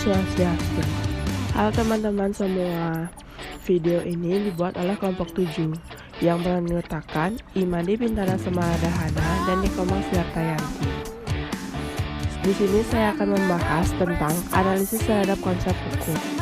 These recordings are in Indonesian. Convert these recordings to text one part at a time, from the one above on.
Swastiastu. Halo teman-teman semua, video ini dibuat oleh kelompok 7 yang menyertakan Imadi Bintana Semaradahana dan Nikomang Siartayanti. Di sini saya akan membahas tentang analisis terhadap konsep hukum.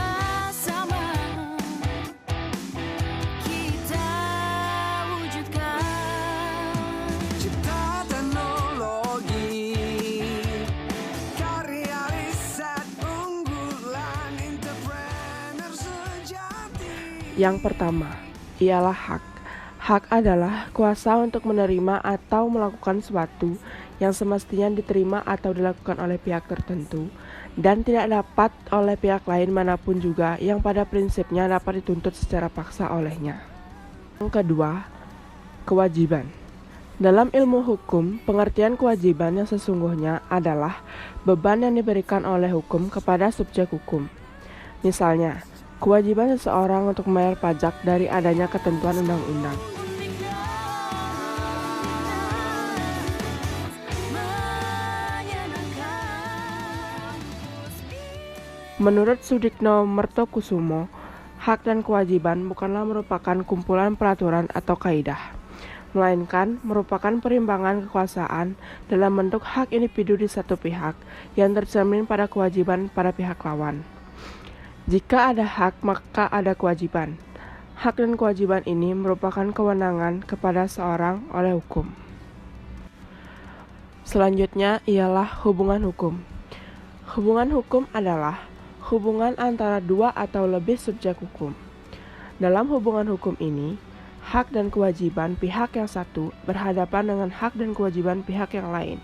Yang pertama, ialah hak. Hak adalah kuasa untuk menerima atau melakukan sesuatu yang semestinya diterima atau dilakukan oleh pihak tertentu dan tidak dapat oleh pihak lain manapun juga yang pada prinsipnya dapat dituntut secara paksa olehnya. Yang kedua, kewajiban. Dalam ilmu hukum, pengertian kewajiban yang sesungguhnya adalah beban yang diberikan oleh hukum kepada subjek hukum. Misalnya, kewajiban seseorang untuk membayar pajak dari adanya ketentuan undang-undang. Menurut Sudikno Mertokusumo, hak dan kewajiban bukanlah merupakan kumpulan peraturan atau kaidah, melainkan merupakan perimbangan kekuasaan dalam bentuk hak individu di satu pihak yang tercermin pada kewajiban pada pihak lawan. Jika ada hak, maka ada kewajiban. Hak dan kewajiban ini merupakan kewenangan kepada seorang oleh hukum. Selanjutnya ialah hubungan hukum. Hubungan hukum adalah hubungan antara dua atau lebih subjek hukum. Dalam hubungan hukum ini, hak dan kewajiban pihak yang satu berhadapan dengan hak dan kewajiban pihak yang lain.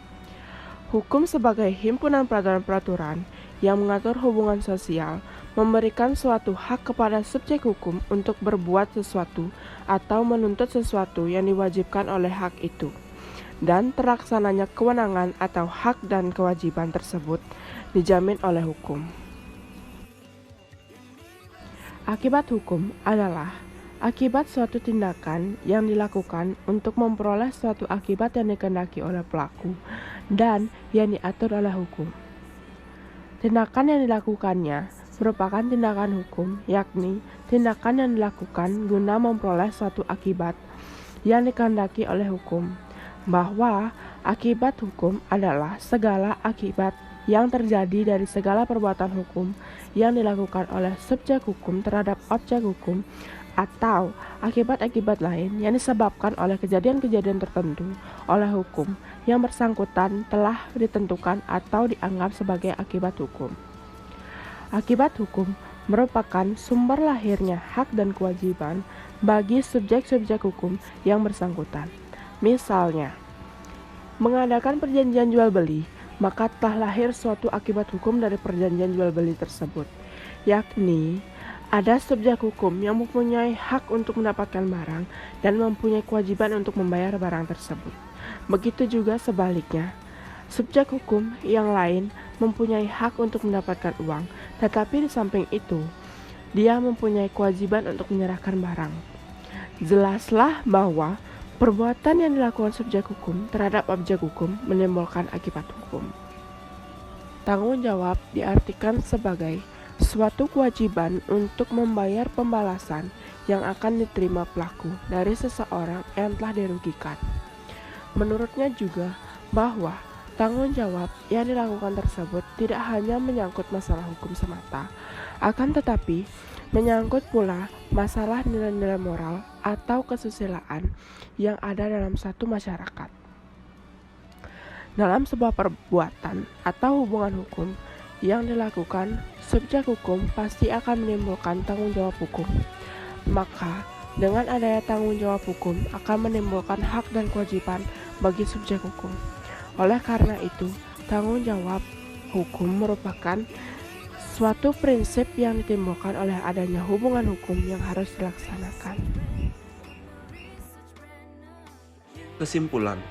Hukum sebagai himpunan peraturan-peraturan yang mengatur hubungan sosial memberikan suatu hak kepada subjek hukum untuk berbuat sesuatu atau menuntut sesuatu yang diwajibkan oleh hak itu, dan terlaksananya kewenangan atau hak dan kewajiban tersebut dijamin oleh hukum. Akibat hukum adalah akibat suatu tindakan yang dilakukan untuk memperoleh suatu akibat yang dikehendaki oleh pelaku dan yang diatur oleh hukum. Tindakan yang dilakukannya merupakan tindakan hukum, yakni tindakan yang dilakukan guna memperoleh suatu akibat yang dikehendaki oleh hukum, bahwa akibat hukum adalah segala akibat yang terjadi dari segala perbuatan hukum yang dilakukan oleh subjek hukum terhadap objek hukum atau akibat-akibat lain yang disebabkan oleh kejadian-kejadian tertentu oleh hukum yang bersangkutan telah ditentukan atau dianggap sebagai akibat hukum. Akibat hukum merupakan sumber lahirnya hak dan kewajiban bagi subjek-subjek hukum yang bersangkutan. Misalnya, mengadakan perjanjian jual beli, maka telah lahir suatu akibat hukum dari perjanjian jual beli tersebut, yakni ada subjek hukum yang mempunyai hak untuk mendapatkan barang dan mempunyai kewajiban untuk membayar barang tersebut. Begitu juga sebaliknya, subjek hukum yang lain mempunyai hak untuk mendapatkan uang, tetapi di samping itu, dia mempunyai kewajiban untuk menyerahkan barang. Jelaslah bahwa perbuatan yang dilakukan subjek hukum terhadap objek hukum menimbulkan akibat hukum. Tanggung jawab diartikan sebagai suatu kewajiban untuk membayar pembalasan yang akan diterima pelaku dari seseorang yang telah dirugikan. Menurutnya juga bahwa tanggung jawab yang dilakukan tersebut tidak hanya menyangkut masalah hukum semata, akan tetapi menyangkut pula masalah nilai-nilai moral atau kesusilaan yang ada dalam satu masyarakat. Dalam sebuah perbuatan atau hubungan hukum yang dilakukan, subjek hukum pasti akan menimbulkan tanggung jawab hukum. Maka, dengan adanya tanggung jawab hukum akan menimbulkan hak dan kewajiban bagi subjek hukum. Oleh karena itu, tanggung jawab hukum merupakan suatu prinsip yang ditimbulkan oleh adanya hubungan hukum yang harus dilaksanakan. Kesimpulan,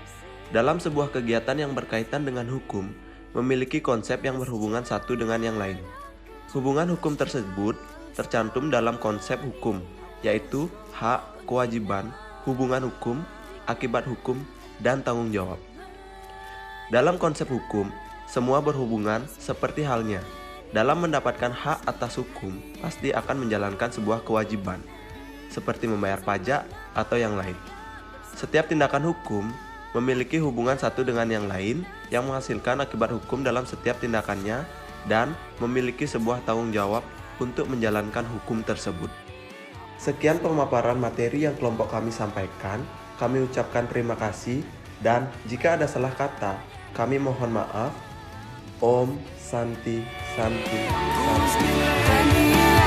dalam sebuah kegiatan yang berkaitan dengan hukum, memiliki konsep yang berhubungan satu dengan yang lain. Hubungan hukum tersebut tercantum dalam konsep hukum, yaitu hak, kewajiban, hubungan hukum, akibat hukum, dan tanggung jawab. Dalam konsep hukum, semua berhubungan seperti halnya dalam mendapatkan hak atas hukum pasti akan menjalankan sebuah kewajiban, seperti membayar pajak atau yang lain. Setiap tindakan hukum memiliki hubungan satu dengan yang lain yang menghasilkan akibat hukum dalam setiap tindakannya dan memiliki sebuah tanggung jawab untuk menjalankan hukum tersebut. Sekian pemaparan materi yang kelompok kami sampaikan. Kami ucapkan terima kasih dan jika ada salah kata, kami mohon maaf. Om Santi Santi Santi.